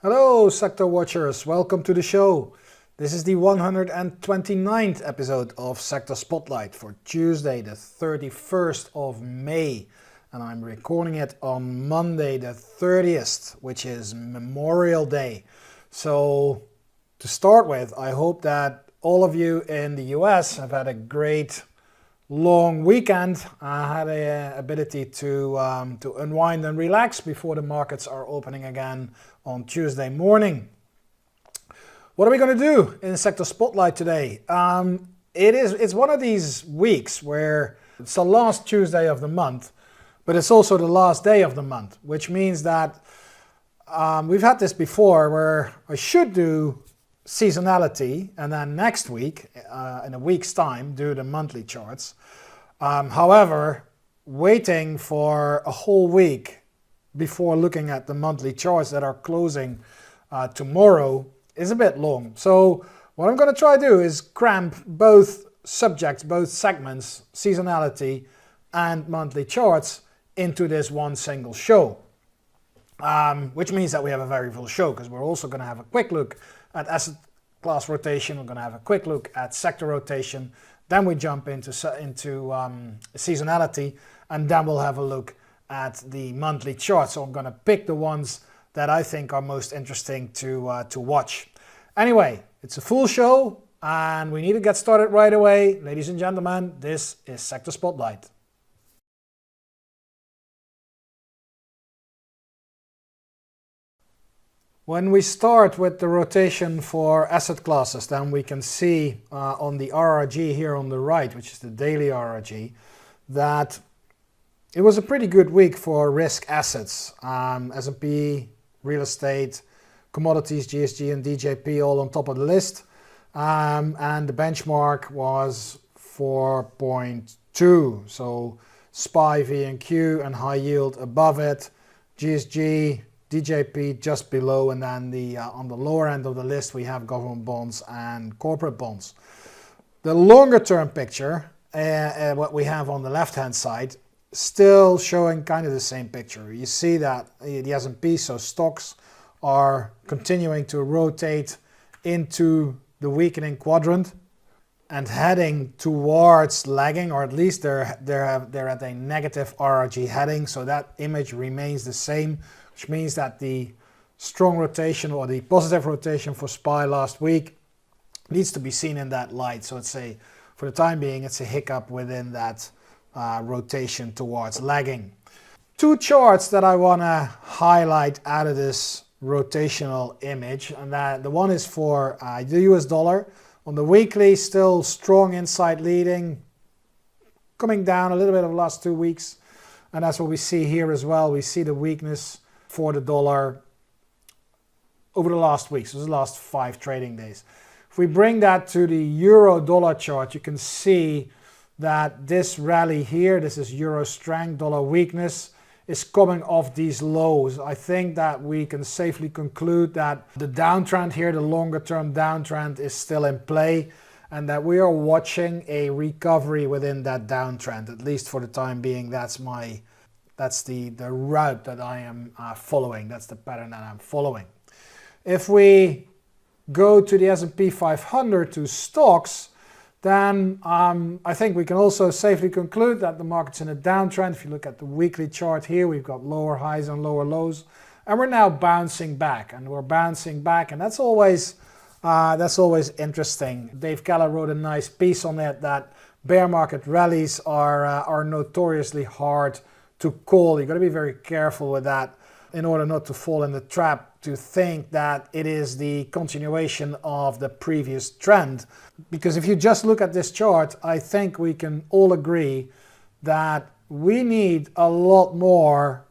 Hello sector watchers, welcome to the show. This is the 129th episode of Sector Spotlight for Tuesday the 31st of May, and I'm recording it on Monday the 30th, which is Memorial Day. So to start with, I hope that all of you in the US have had a great long weekend. I had a ability to unwind and relax before the markets are opening again on Tuesday morning. What are we going to do in Sector Spotlight today? It's one of these weeks where it's the last Tuesday of the month, but it's also the last day of the month, which means that we've had this before where I should do seasonality and then next week, in a week's time, do the monthly charts. However, waiting for a whole week before looking at the monthly charts that are closing tomorrow is a bit long. So what I'm going to try to do is cramp both subjects, both segments, seasonality and monthly charts into this one single show. Which means that we have a very full show because we're also going to have a quick look at asset class rotation. We're going to have a quick look at sector rotation. Then we jump into seasonality, and then we'll have a look at the monthly chart. So I'm going to pick the ones that I think are most interesting to watch. Anyway, it's a full show and we need to get started right away. Ladies and gentlemen, this is Sector Spotlight. When we start with the rotation for asset classes, then we can see on the RRG here on the right, which is the daily RRG, that it was a pretty good week for risk assets. S&P, real estate, commodities, GSG and DJP all on top of the list. And the benchmark was 4.2. So SPY, V&Q and high yield above it. GSG, DJP just below, and then on the lower end of the list we have government bonds and corporate bonds. The longer term picture, what we have on the left hand side, still showing kind of the same picture. You see that the S&P, so stocks, are continuing to rotate into the weakening quadrant and heading towards lagging, or at least they're at a negative RRG heading, so that image remains the same, which means that the strong rotation or the positive rotation for SPY last week needs to be seen in that light. So for the time being, it's a hiccup within that rotation towards lagging. Two charts that I want to highlight out of this rotational image, and the one is for the US dollar. On the weekly, still strong inside leading, coming down a little bit over the last 2 weeks, and that's what we see here as well. We see the weakness for the dollar over the last week, so the last 5 trading days. If we bring that to the euro dollar chart, you can see that this rally here, this is euro strength, dollar weakness, is coming off these lows. I think that we can safely conclude that the downtrend here, the longer term downtrend, is still in play, and that we are watching a recovery within that downtrend, at least for the time being. That's the route that I am following. That's the pattern that I'm following. If we go to the S&P 500 to stocks, then I think we can also safely conclude that the market's in a downtrend. If you look at the weekly chart here, we've got lower highs and lower lows, and we're now bouncing back, and that's always interesting. Dave Keller wrote a nice piece on it, that bear market rallies are notoriously hard to call. You've got to be very careful with that in order not to fall in the trap to think that it is the continuation of the previous trend. Because if you just look at this chart, I think we can all agree that we need a lot more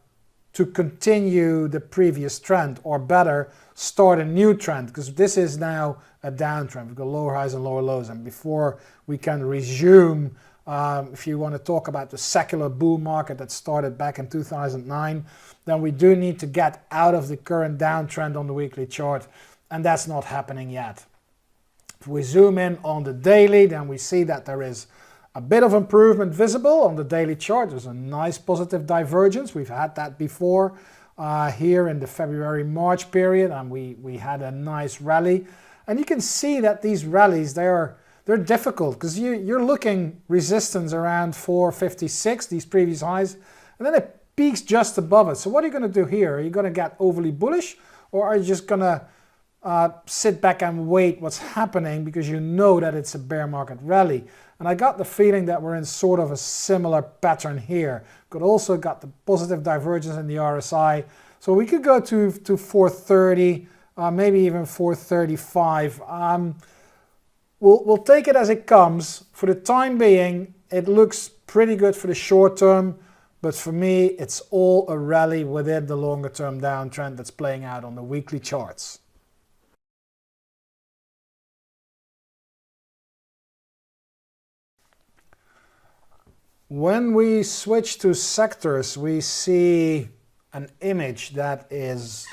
to continue the previous trend, or better, start a new trend, because this is now a downtrend. We've got lower highs and lower lows, and before we can resume, if you want to talk about the secular bull market that started back in 2009, then we do need to get out of the current downtrend on the weekly chart, and that's not happening yet. If we zoom in on the daily, then we see that there is a bit of improvement visible on the daily chart. There's a nice positive divergence. We've had that before. here in the February-March period, and we had a nice rally. And you can see that these rallies, they're difficult because you're looking resistance around 456, these previous highs, and then it peaks just above it. So what are you going to do here? Are you going to get overly bullish, or are you just going to sit back and wait what's happening because you know that it's a bear market rally? And I got the feeling that we're in sort of a similar pattern here. But also got the positive divergence in the RSI. So we could go to 430, maybe even 435. We'll take it as it comes. For the time being, it looks pretty good for the short term. But for me, it's all a rally within the longer term downtrend that's playing out on the weekly charts. When we switch to sectors, we see an image that is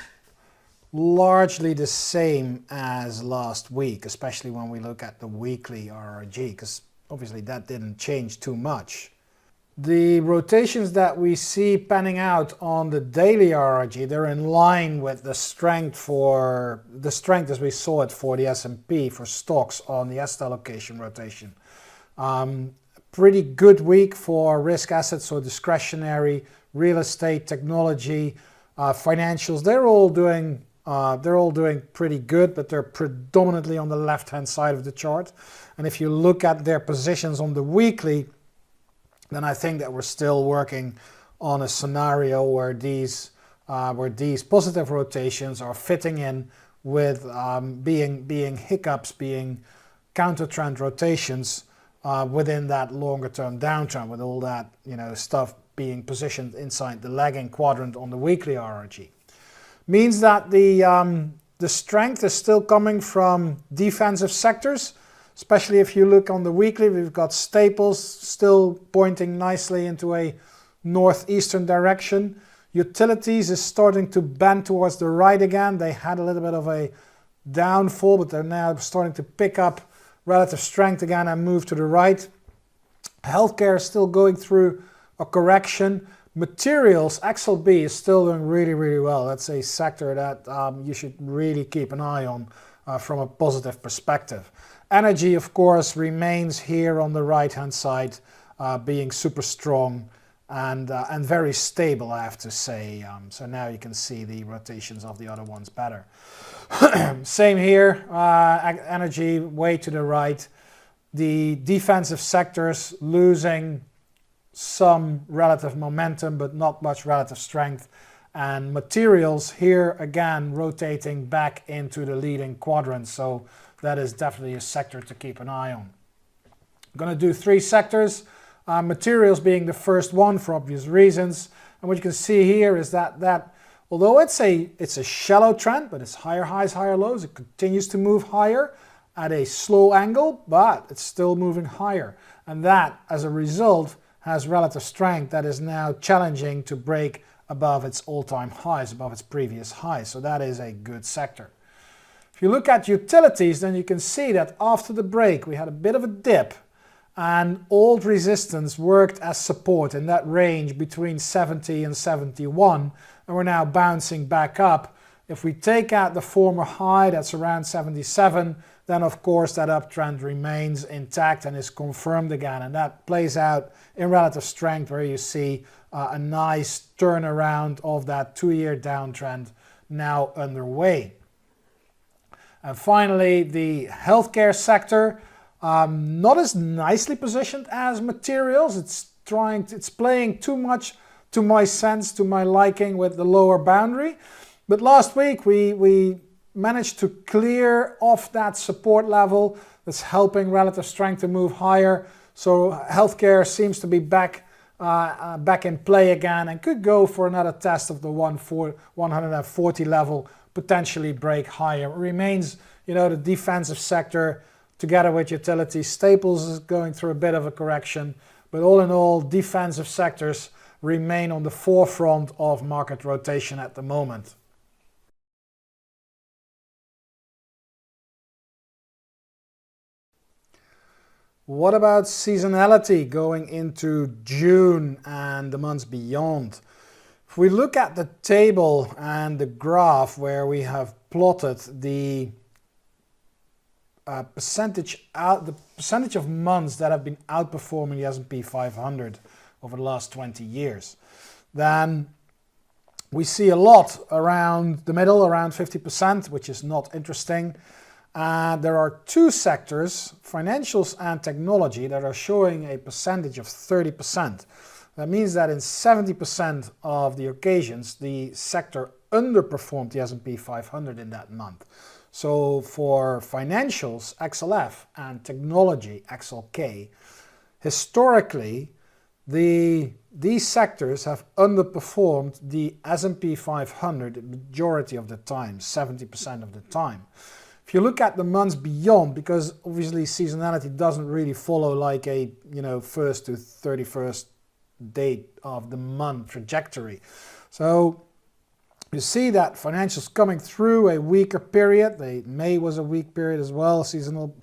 largely the same as last week, especially when we look at the weekly RRG, because obviously that didn't change too much. The rotations that we see panning out on the daily RRG, they're in line with the strength as we saw it for the S&P for stocks on the asset allocation rotation. Pretty good week for risk assets, so discretionary, real estate, technology, financials. They're all doing pretty good, but they're predominantly on the left-hand side of the chart. And if you look at their positions on the weekly, then I think that we're still working on a scenario where these positive rotations are fitting in with being hiccups, being counter-trend rotations. Within that longer term downtrend, with all that stuff being positioned inside the lagging quadrant on the weekly RRG. Means that the strength is still coming from defensive sectors, especially if you look on the weekly. We've got staples still pointing nicely into a northeastern direction. Utilities is starting to bend towards the right again. They had a little bit of a downfall, but they're now starting to pick up relative strength again and move to the right. Healthcare is still going through a correction. Materials, XLB is still doing really, really well. That's a sector that you should really keep an eye on from a positive perspective. Energy, of course, remains here on the right-hand side, being super strong and very stable, I have to say. So now you can see the rotations of the other ones better. Same here, energy way to the right. The defensive sectors losing some relative momentum, but not much relative strength. And materials here again rotating back into the leading quadrant. So that is definitely a sector to keep an eye on. I'm going to do three sectors. Materials being the first one for obvious reasons. And what you can see here is that although it's a shallow trend, but it's higher highs, higher lows, it continues to move higher at a slow angle, but it's still moving higher. And that, as a result, has relative strength that is now challenging to break above its all-time highs, above its previous highs. So that is a good sector. If you look at utilities, then you can see that after the break, we had a bit of a dip, and old resistance worked as support in that range between 70 and 71. And we're now bouncing back up. If we take out the former high, that's around 77, then of course that uptrend remains intact and is confirmed again. And that plays out in relative strength, where you see a nice turnaround of that 2-year downtrend now underway. And finally, the healthcare sector, not as nicely positioned as materials. It's playing too much to my sense, to my liking, with the lower boundary. But last week we managed to clear off that support level. That's helping relative strength to move higher. So healthcare seems to be back in play again, and could go for another test of the 140 level, potentially break higher. It remains, the defensive sector together with utilities. Staples is going through a bit of a correction, but all in all, defensive sectors remain on the forefront of market rotation at the moment. What about seasonality going into June and the months beyond? If we look at the table and the graph where we have plotted the percentage of months that have been outperforming the S&P 500 over the last 20 years, then we see a lot around the middle, around 50%, which is not interesting. There are two sectors, financials and technology, that are showing a percentage of 30%. That means that in 70% of the occasions, the sector underperformed the S&P 500 in that month. So for financials, XLF, and technology, XLK, historically, these sectors have underperformed the S&P 500 the majority of the time, 70% of the time. If you look at the months beyond, because obviously seasonality doesn't really follow like a 1st to 31st date of the month trajectory. So you see that financials coming through a weaker period. May was a weak period as well, seasonal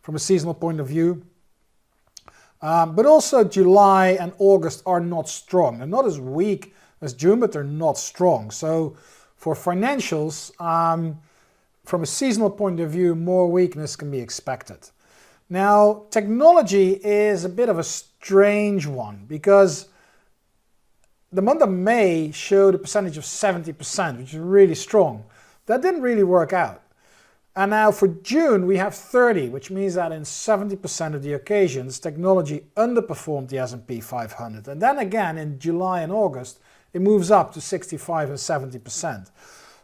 from a seasonal point of view. But also July and August are not strong. They're not as weak as June, but they're not strong. So for financials, from a seasonal point of view, more weakness can be expected. Now, technology is a bit of a strange one because the month of May showed a percentage of 70%, which is really strong. That didn't really work out. And now for June, we have 30, which means that in 70% of the occasions, technology underperformed the S&P 500. And then again, in July and August, it moves up to 65 and 70%.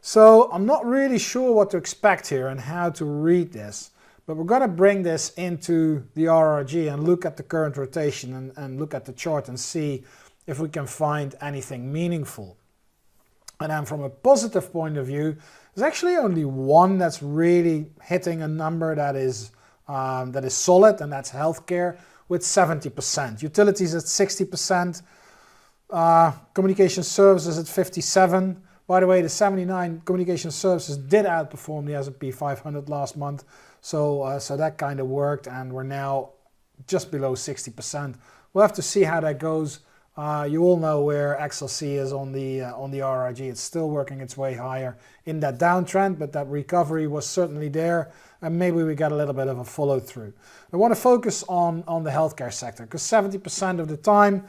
So I'm not really sure what to expect here and how to read this. But we're going to bring this into the RRG and look at the current rotation and look at the chart and see if we can find anything meaningful. And then from a positive point of view, there's actually only one that's really hitting a number that is solid, and that's healthcare with 70%. Utilities at 60%, communication services at 57%. By the way, the 79 communication services did outperform the S&P 500 last month, so that kind of worked, and we're now just below 60%. We'll have to see how that goes. You all know where XLC is on the RRG. It's still working its way higher in that downtrend, but that recovery was certainly there, and maybe we got a little bit of a follow through. I want to focus on the healthcare sector because 70% of the time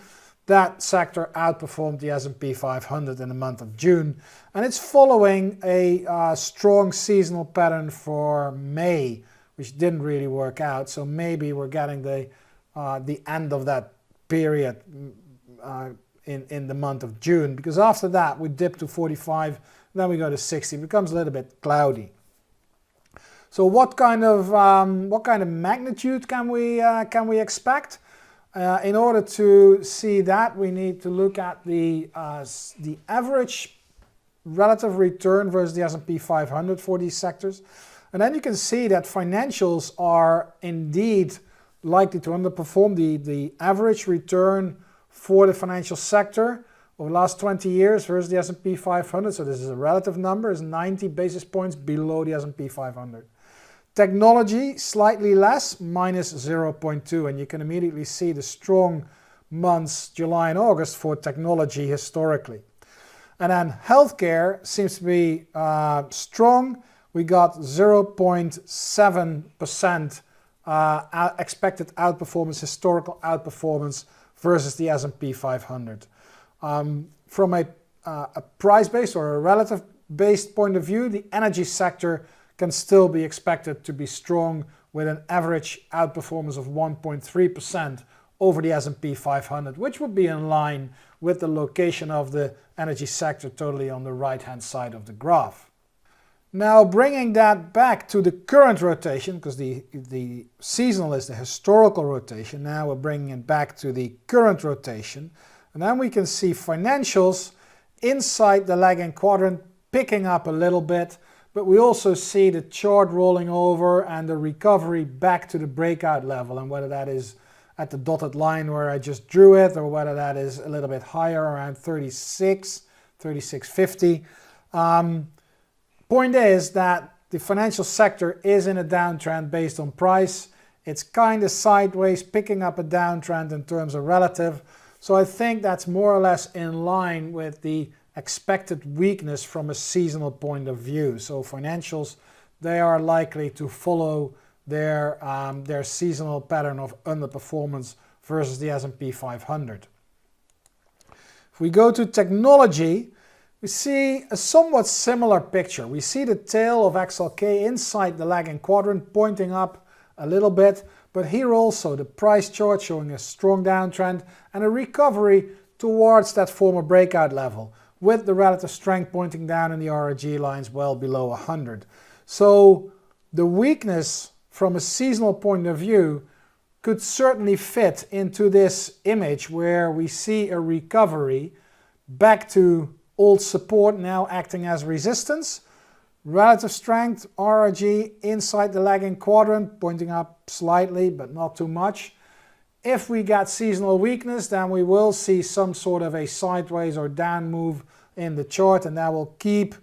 that sector outperformed the S&P 500 in the month of June, and it's following a strong seasonal pattern for May, which didn't really work out. So maybe we're getting the end of that period in the month of June, because after that we dip to 45, then we go to 60. It becomes a little bit cloudy. So what kind of magnitude can we expect? In order to see that, we need to look at the average relative return versus the S&P 500 for these sectors. And then you can see that financials are indeed likely to underperform. The average return for the financial sector over the last 20 years versus the S&P 500, so this is a relative number, is 90 basis points below the S&P 500. Technology, slightly less, minus 0.2, and you can immediately see the strong months, July and August, for technology historically. And then healthcare seems to be strong. We got 0.7% expected outperformance, historical outperformance versus the S&P 500. From a price-based or a relative-based point of view, the energy sector can still be expected to be strong with an average outperformance of 1.3% over the S&P 500, which would be in line with the location of the energy sector totally on the right-hand side of the graph. Now bringing that back to the current rotation, because the seasonal is the historical rotation, now we're bringing it back to the current rotation, and then we can see financials inside the lagging quadrant picking up a little bit, but we also see the chart rolling over and the recovery back to the breakout level, and whether that is at the dotted line where I just drew it, or whether that is a little bit higher around 36.50. Point is that the financial sector is in a downtrend based on price. It's kind of sideways, picking up a downtrend in terms of relative. So I think that's more or less in line with the expected weakness from a seasonal point of view. So financials, they are likely to follow their seasonal pattern of underperformance versus the S&P 500. If we go to technology, we see a somewhat similar picture. We see the tail of XLK inside the lagging quadrant pointing up a little bit, but here also the price chart showing a strong downtrend and a recovery towards that former breakout level, with the relative strength pointing down in the RRG lines well below 100. So the weakness from a seasonal point of view could certainly fit into this image where we see a recovery back to old support now acting as resistance. Relative strength, RRG inside the lagging quadrant, pointing up slightly but not too much. If we get seasonal weakness, then we will see some sort of a sideways or down move in the chart, and that will keep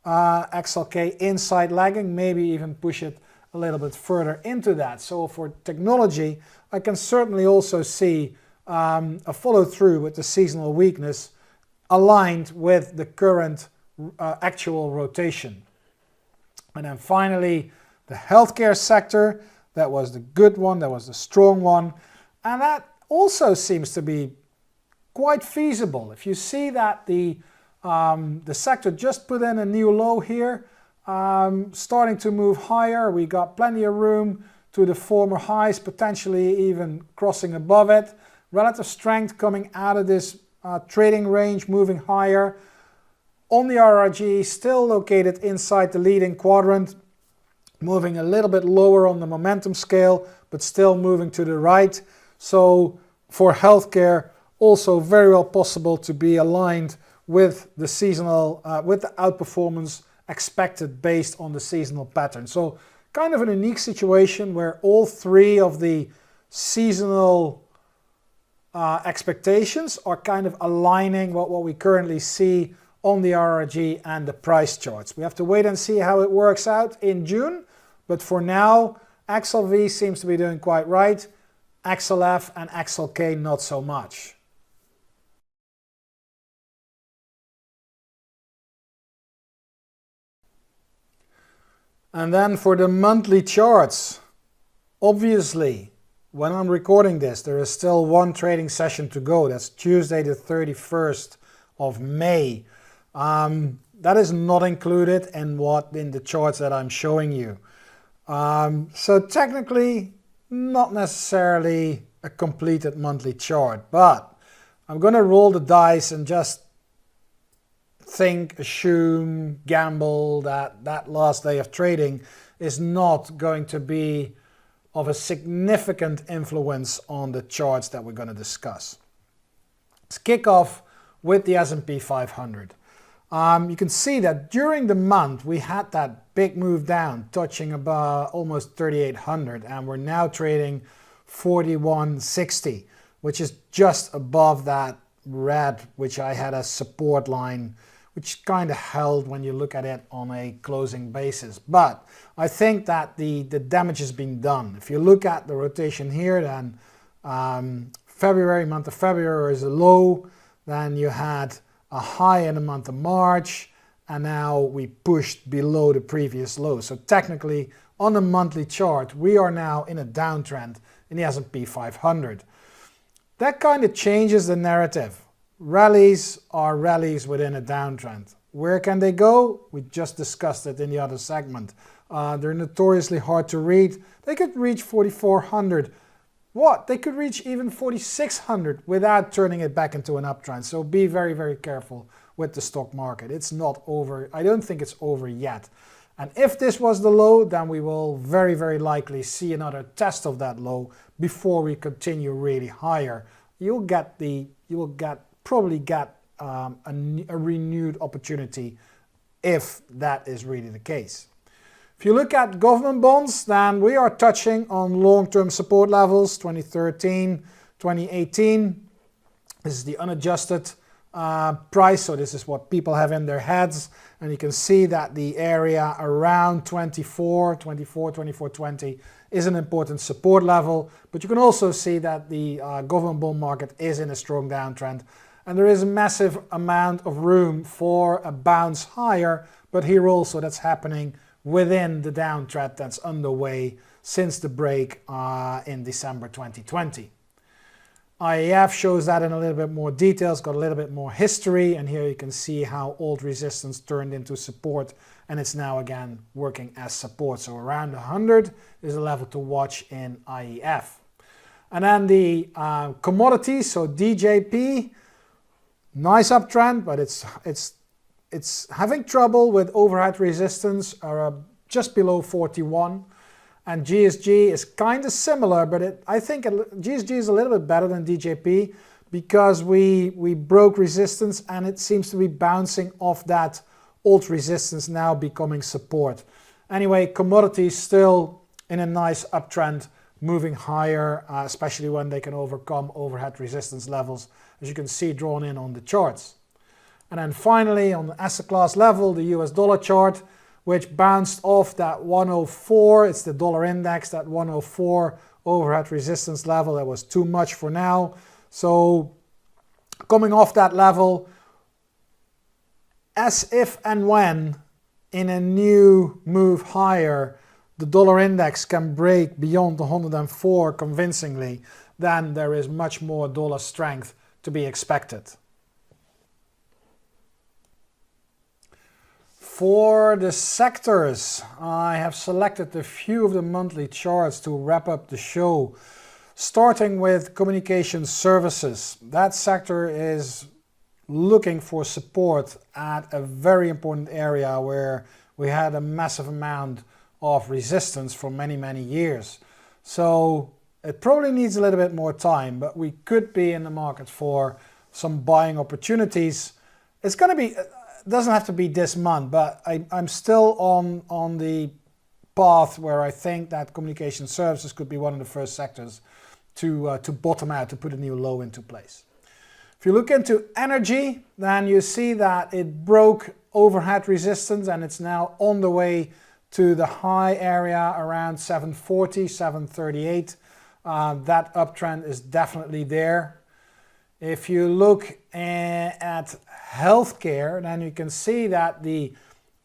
XLK inside lagging, maybe even push it a little bit further into that. So for technology, I can certainly also see a follow through with the seasonal weakness aligned with the current actual rotation. And then finally, the healthcare sector, that was the good one, that was the strong one, and that also seems to be quite feasible. If you see that the sector just put in a new low here, starting to move higher, we got plenty of room to the former highs, potentially even crossing above it. Relative strength coming out of this trading range, moving higher. On the RRG, still located inside the leading quadrant, moving a little bit lower on the momentum scale, but still moving to the right. So for healthcare, also very well possible to be aligned with the seasonal, with the outperformance expected based on the seasonal pattern. So kind of a unique situation where all three of the seasonal expectations are kind of aligning what we currently see on the RRG and the price charts. We have to wait and see how it works out in June, but for now, XLV seems to be doing quite right, XLF and XLK not so much. And then for the monthly charts, obviously, when I'm recording this, there is still one trading session to go. That's Tuesday the 31st of May. That is not included in the charts that I'm showing you. So technically, not necessarily a completed monthly chart, but I'm going to roll the dice and just think, assume, gamble that that last day of trading is not going to be of a significant influence on the charts that we're going to discuss. Let's kick off with the S&P 500. You can see that during the month we had that big move down, touching about almost 3,800, and we're now trading 4160, which is just above that red, which I had as support line, which kind of held when you look at it on a closing basis. But I think that the damage has been done. If you look at the rotation here, then month of February is a low, then you had a high in the month of March, and now we pushed below the previous low. So technically, on a monthly chart, we are now in a downtrend in the S&P 500. That kind of changes the narrative. Rallies are rallies within a downtrend. Where can they go? We just discussed it in the other segment. They're notoriously hard to read. They could reach 4,400. What? They could reach even 4,600 without turning it back into an uptrend. So be very, very careful with the stock market. It's not over. I don't think it's over yet. And if this was the low, then we will very, very likely see another test of that low before we continue really higher. You will probably get a renewed opportunity if that is really the case. If you look at government bonds, then we are touching on long-term support levels, 2013, 2018. This is the unadjusted price. So this is what people have in their heads. And you can see that the area around 24.20 is an important support level. But you can also see that the government bond market is in a strong downtrend. And there is a massive amount of room for a bounce higher. But here also that's happening within the downtrend that's underway since the break in December 2020. IEF shows that in a little bit more detail. It's got a little bit more history, and here you can see how old resistance turned into support, and it's now again working as support. So around 100 is a level to watch in IEF. And then the commodities, so DJP, nice uptrend, but it's having trouble with overhead resistance just below 41. And GSG is kind of similar, but I think GSG is a little bit better than DJP because we broke resistance and it seems to be bouncing off that old resistance, now becoming support. Anyway, commodities still in a nice uptrend, moving higher, especially when they can overcome overhead resistance levels, as you can see drawn in on the charts. And then finally, on the asset class level, the US dollar chart, which bounced off that 104. It's the dollar index, that 104 overhead resistance level. That was too much for now. So coming off that level, as if and when in a new move higher, the dollar index can break beyond the 104 convincingly, then there is much more dollar strength to be expected. For the sectors, I have selected a few of the monthly charts to wrap up the show. Starting with communication services. That sector is looking for support at a very important area where we had a massive amount of resistance for many, many years. So it probably needs a little bit more time, but we could be in the market for some buying opportunities. It's going to be... It doesn't have to be this month, but I'm still on the path where I think that communication services could be one of the first sectors to bottom out, to put a new low into place. If you look into energy, then you see that it broke overhead resistance and it's now on the way to the high area around 740, 738. That uptrend is definitely there. If you look at healthcare, then you can see that the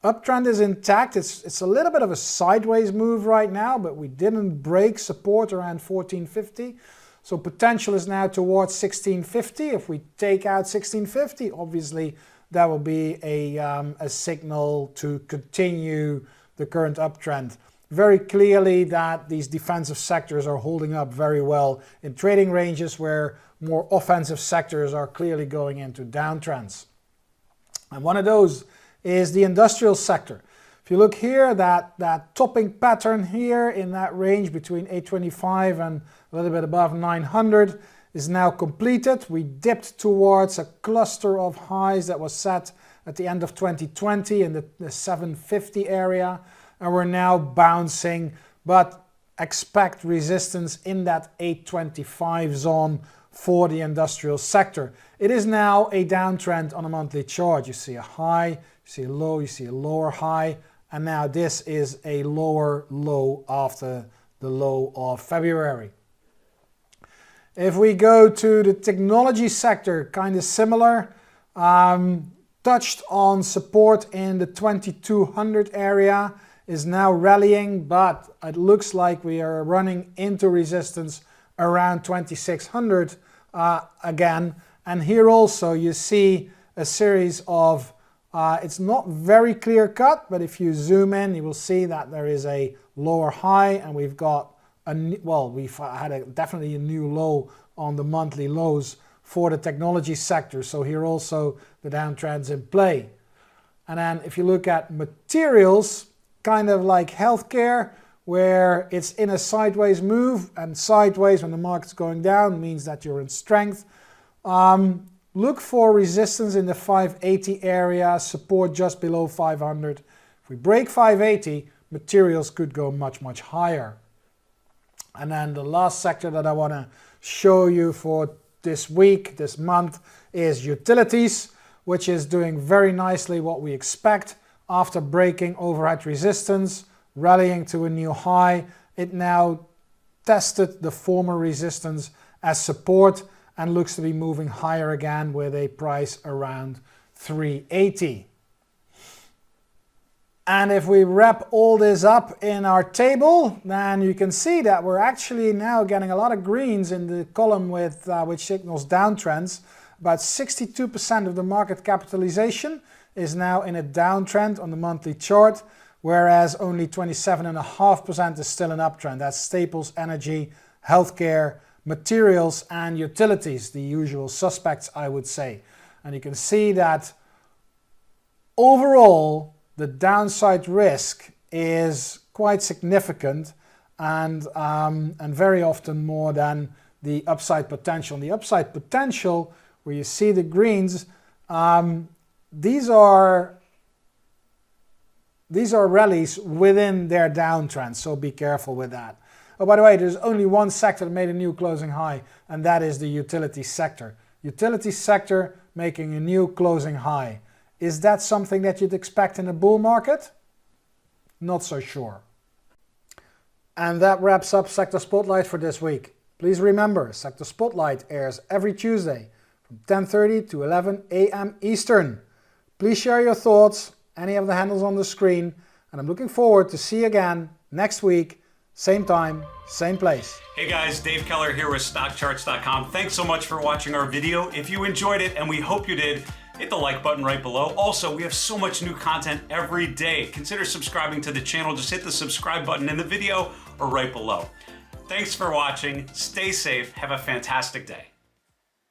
uptrend is intact. It's a little bit of a sideways move right now, but we didn't break support around 1450. So potential is now towards 1650. If we take out 1650, obviously that will be a signal to continue the current uptrend. Very clearly that these defensive sectors are holding up very well in trading ranges where more offensive sectors are clearly going into downtrends. And one of those is the industrial sector. If you look here, that topping pattern here in that range between 825 and a little bit above 900 is now completed. We dipped towards a cluster of highs that was set at the end of 2020 in the 750 area, and we're now bouncing, but expect resistance in that 825 zone for the industrial sector. It is now a downtrend on a monthly chart. You see a high, you see a low, you see a lower high, and now this is a lower low after the low of February. If we go to the technology sector, kind of similar, touched on support in the 2200 area, is now rallying, but it looks like we are running into resistance around 2600 again. And here also you see a series of, it's not very clear cut, but if you zoom in, you will see that there is a lower high, and we've got we've had definitely a new low on the monthly lows for the technology sector. So here also the downtrend's in play. And then if you look at materials, kind of like healthcare, where it's in a sideways move, and sideways when the market's going down means that you're in strength. Look for resistance in the 580 area, support just below 500. If we break 580, materials could go much, much higher. And then the last sector that I want to show you for this week, this month, is utilities, which is doing very nicely what we expect. After breaking overhead resistance, rallying to a new high, it now tested the former resistance as support and looks to be moving higher again with a price around 380. And if we wrap all this up in our table, then you can see that we're actually now getting a lot of greens in the column with which signals downtrends. About 62% of the market capitalization is now in a downtrend on the monthly chart, whereas only 27.5% is still an uptrend. That's staples, energy, healthcare, materials, and utilities, the usual suspects, I would say. And you can see that overall, the downside risk is quite significant and very often more than the upside potential. And the upside potential, where you see the greens, these are rallies within their downtrend, so be careful with that. Oh, by the way, there's only one sector that made a new closing high, and that is the utility sector. Utility sector making a new closing high. Is that something that you'd expect in a bull market? Not so sure. And that wraps up Sector Spotlight for this week. Please remember, Sector Spotlight airs every Tuesday from 10:30 to 11 a.m. Eastern. Please share your thoughts, any of the handles on the screen, and I'm looking forward to see you again next week, same time, same place. Hey guys, Dave Keller here with StockCharts.com. Thanks so much for watching our video. If you enjoyed it, and we hope you did, hit the like button right below. Also, we have so much new content every day. Consider subscribing to the channel. Just hit the subscribe button in the video or right below. Thanks for watching. Stay safe. Have a fantastic day.